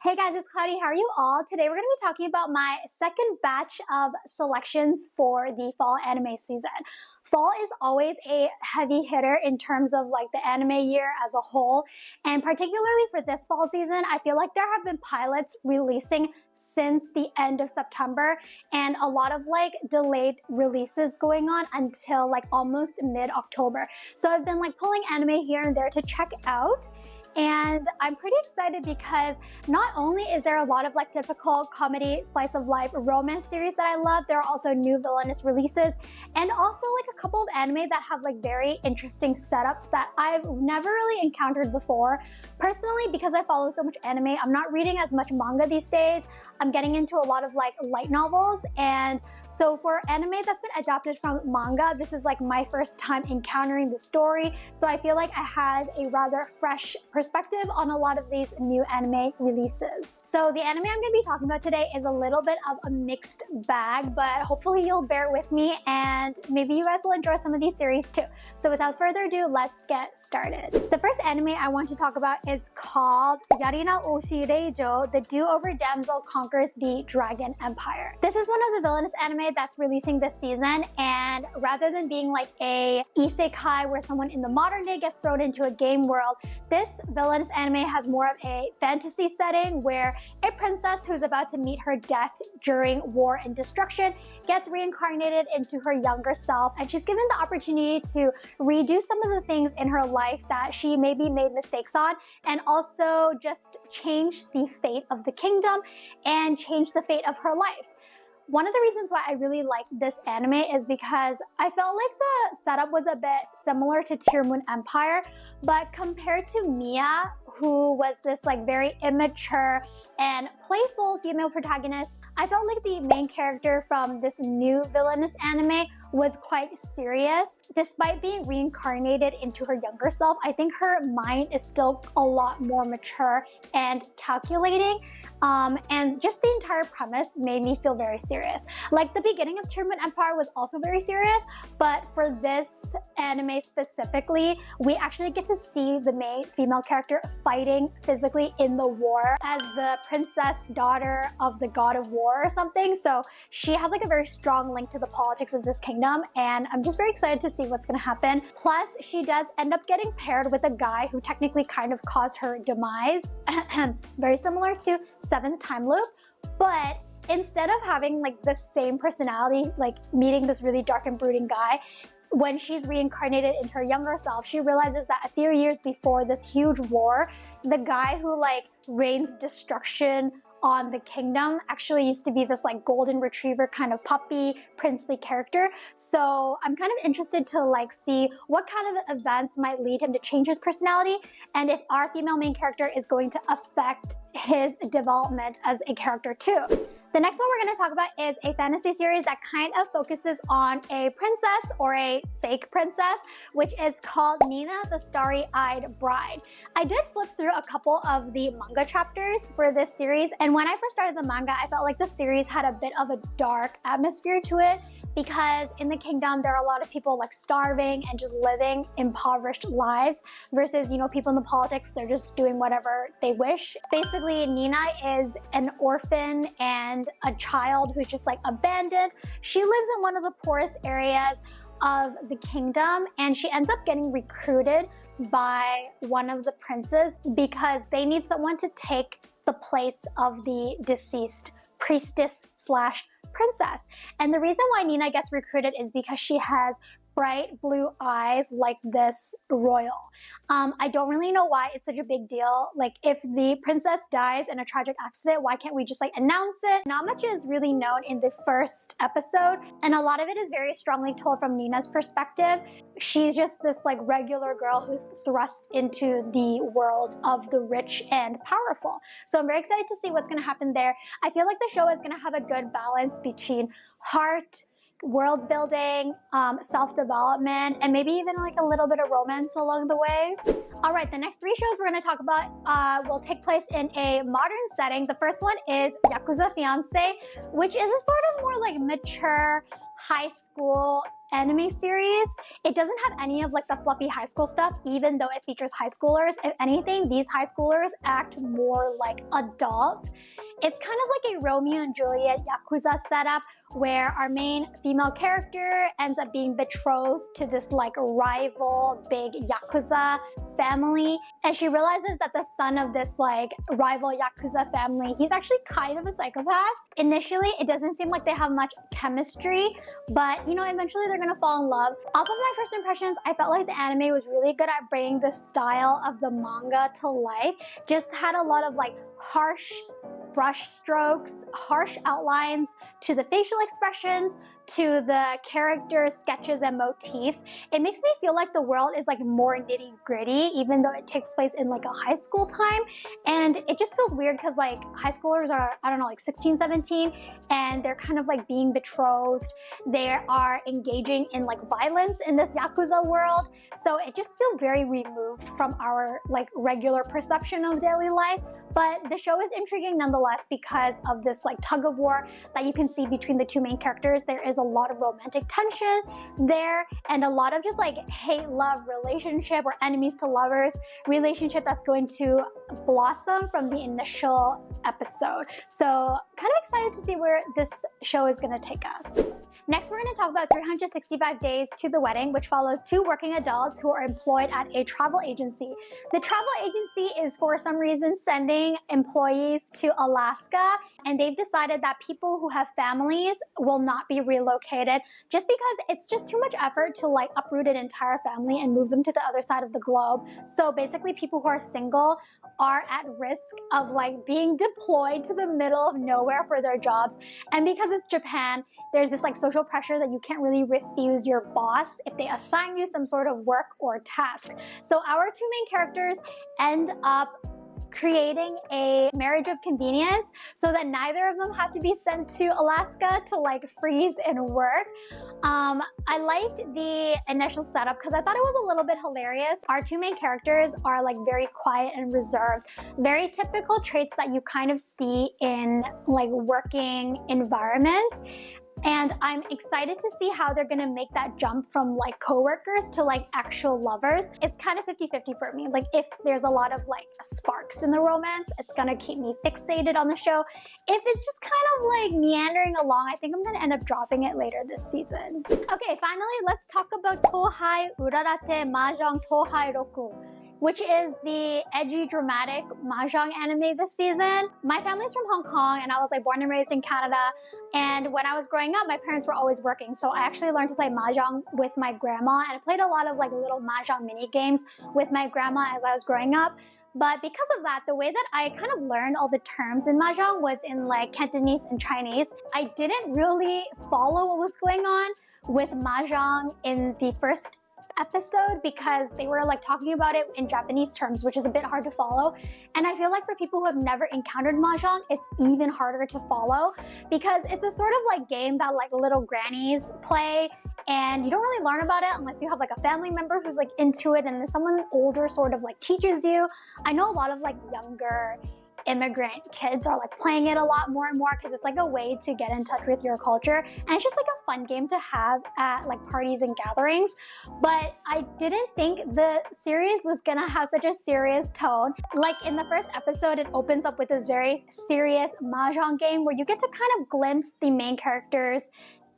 Hey guys, it's Cloudy. How are you all? Today we're going to be talking about my second batch of selections for the fall anime season. Fall is always a heavy hitter in terms of like the anime year as a whole, and particularly for this fall season, I feel like there have been pilots releasing since the end of September and a lot of like delayed releases going on until like almost mid-October. So I've been like pulling anime here and there to check out. And I'm pretty excited because not only is there a lot of like typical comedy, slice of life, romance series that I love, there are also new villainous releases and also like a couple of anime that have like very interesting setups that I've never really encountered before. Personally, because I follow so much anime, I'm not reading as much manga these days. I'm getting into a lot of like light novels, and so for anime that's been adapted from manga, this is like my first time encountering the story. So I feel like I had a rather fresh perspective on a lot of these new anime releases. So the anime I'm going to be talking about today is a little bit of a mixed bag, but hopefully you'll bear with me and maybe you guys will enjoy some of these series too. So without further ado, let's get started. The first anime I want to talk about is called Yarina Oshi Reijo, The Do-Over Damsel Conquers the Dragon Empire. This is one of the villainous anime that's releasing this season, and rather than being like a isekai where someone in the modern day gets thrown into a game world, this villainous anime has more of a fantasy setting where a princess who's about to meet her death during war and destruction gets reincarnated into her younger self, and she's given the opportunity to redo some of the things in her life that she maybe made mistakes on, and also just change the fate of the kingdom and change the fate of her life. One of the reasons why I really like this anime is because I felt like the setup was a bit similar to Tear Moon Empire, but compared to Mia, who was this like very immature and playful female protagonist, I felt like the main character from this new villainous anime was quite serious. Despite being reincarnated into her younger self, I think her mind is still a lot more mature and calculating. And just the entire premise made me feel very serious. Like the beginning of Tear Moon Empire was also very serious, but for this anime specifically, we actually get to see the main female character fighting physically in the war as the princess daughter of the god of war or something. So she has like a very strong link to the politics of this kingdom, and I'm just very excited to see what's going to happen. Plus, she does end up getting paired with a guy who technically kind of caused her demise. Very similar to Seventh Time Loop, but instead of having like the same personality, like meeting this really dark and brooding guy, when she's reincarnated into her younger self, she realizes that a few years before this huge war, the guy who like rains destruction on the kingdom actually used to be this like golden retriever kind of puppy princely character. So I'm kind of interested to like see what kind of events might lead him to change his personality, and if our female main character is going to affect his development as a character too. The next one we're going to talk about is a fantasy series that kind of focuses on a princess or a fake princess, which is called Nina the Starry-Eyed Bride. I did flip through a couple of the manga chapters for this series, and when I first started the manga, I felt like the series had a bit of a dark atmosphere to it, because in the kingdom there are a lot of people like starving and just living impoverished lives versus, you know, people in the politics, they're just doing whatever they wish. Basically, Nina is an orphan and a child who's just like abandoned. She lives in one of the poorest areas of the kingdom, and she ends up getting recruited by one of the princes because they need someone to take the place of the deceased priestess slash princess. And the reason why Nina gets recruited is because she has bright blue eyes like this royal. I don't really know why it's such a big deal. Like, if the princess dies in a tragic accident, why can't we just like announce it? Not much is really known in the first episode, and a lot of it is very strongly told from Nina's perspective. She's just this like regular girl who's thrust into the world of the rich and powerful. So I'm very excited to see what's going to happen there. I feel like the show is going to have a good balance between heart, world building, self-development, and maybe even like a little bit of romance along the way. All right, the next three shows we're going to talk about will take place in a modern setting. The first one is Yakuza Fiance, which is a sort of more like mature high school anime series. It doesn't have any of like the fluffy high school stuff, even though it features high schoolers. If anything, these high schoolers act more like adult. It's kind of like a Romeo and Juliet Yakuza setup where our main female character ends up being betrothed to this like rival big Yakuza family, and she realizes that the son of this like rival Yakuza family, he's actually kind of a psychopath. Initially, it doesn't seem like they have much chemistry, but you know, eventually they're gonna fall in love. Off of my first impressions, I felt like the anime was really good at bringing the style of the manga to life. Just had a lot of like harsh brush strokes, harsh outlines to the facial expressions, to the character sketches and motifs. It makes me feel like the world is like more nitty gritty, even though it takes place in like a high school time. And it just feels weird because like high schoolers are, I don't know, like 16, 17, and they're kind of like being betrothed. They are engaging in like violence in this Yakuza world. So it just feels very removed from our like regular perception of daily life. But the show is intriguing nonetheless because of this like tug of war that you can see between the two main characters. There is a lot of romantic tension there and a lot of just like hate-love relationship or enemies to lovers relationship that's going to blossom from the initial episode. So kind of excited to see where this show is going to take us. Next, we're going to talk about 365 Days to the Wedding, which follows two working adults who are employed at a travel agency. The travel agency is for some reason sending employees to Alaska, and they've decided that people who have families will not be relocated just because it's just too much effort to like uproot an entire family and move them to the other side of the globe. So basically people who are single are at risk of like being deployed to the middle of nowhere for their jobs. And because it's Japan, there's this like social pressure that you can't really refuse your boss if they assign you some sort of work or task. So our two main characters end up creating a marriage of convenience so that neither of them have to be sent to Alaska to like freeze and work. I liked the initial setup because I thought it was a little bit hilarious. Our two main characters are like very quiet and reserved, very typical traits that you kind of see in like working environments. And I'm excited to see how they're gonna make that jump from like coworkers to like actual lovers. It's kind of 50-50 for me. Like if there's a lot of like sparks in the romance, it's gonna keep me fixated on the show. If it's just kind of like meandering along, I think I'm gonna end up dropping it later this season. Okay, finally, let's talk about Touhai Urarate Mahjong Touhai Roku, which is the edgy, dramatic Mahjong anime this season. My family's from Hong Kong, and I was like born and raised in Canada. And when I was growing up, my parents were always working. So I actually learned to play Mahjong with my grandma, and I played a lot of like little Mahjong mini games with my grandma as I was growing up. But because of that, the way that I kind of learned all the terms in Mahjong was in like Cantonese and Chinese. I didn't really follow what was going on with Mahjong in the first episode because they were like talking about it in Japanese terms, which is a bit hard to follow. And I feel like for people who have never encountered Mahjong, it's even harder to follow because it's a sort of like game that like little grannies play, and you don't really learn about it unless you have like a family member who's like into it and then someone older sort of like teaches you. I know a lot of like younger immigrant kids are like playing it a lot more and more because it's like a way to get in touch with your culture, and it's just like a fun game to have at like parties and gatherings. But I didn't think the series was gonna have such a serious tone. Like in the first episode, it opens up with this very serious Mahjong game where you get to kind of glimpse the main character's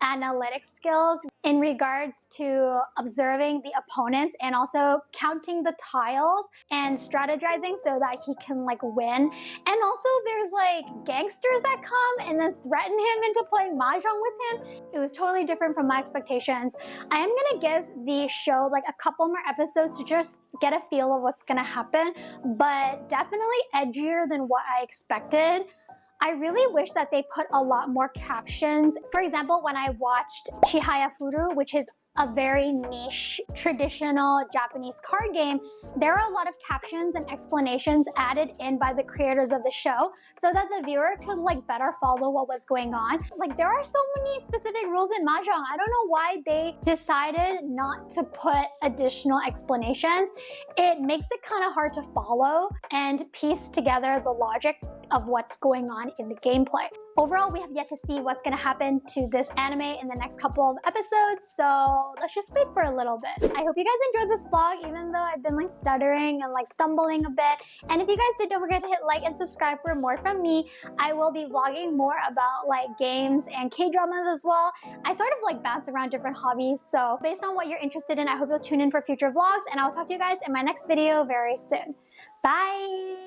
analytic skills in regards to observing the opponents and also counting the tiles and strategizing so that he can like win. And also there's like gangsters that come and then threaten him into playing Mahjong with him. It was totally different from my expectations. I am gonna give the show like a couple more episodes to just get a feel of what's gonna happen, but definitely edgier than what I expected. I really wish that they put a lot more captions. For example, when I watched Chihaya Furu, which is a very niche, traditional Japanese card game, there are a lot of captions and explanations added in by the creators of the show so that the viewer could like better follow what was going on. Like there are so many specific rules in Mahjong. I don't know why they decided not to put additional explanations. It makes it kind of hard to follow and piece together the logic of what's going on in the gameplay. Overall, we have yet to see what's going to happen to this anime in the next couple of episodes, so let's just wait for a little bit. I hope you guys enjoyed this vlog, even though I've been like stuttering and like stumbling a bit. And if you guys did, don't forget to hit like and subscribe for more from me. I will be vlogging more about like games and K-dramas as well. I sort of like bounce around different hobbies, so based on what you're interested in, I hope you'll tune in for future vlogs, and I'll talk to you guys in my next video very soon. Bye!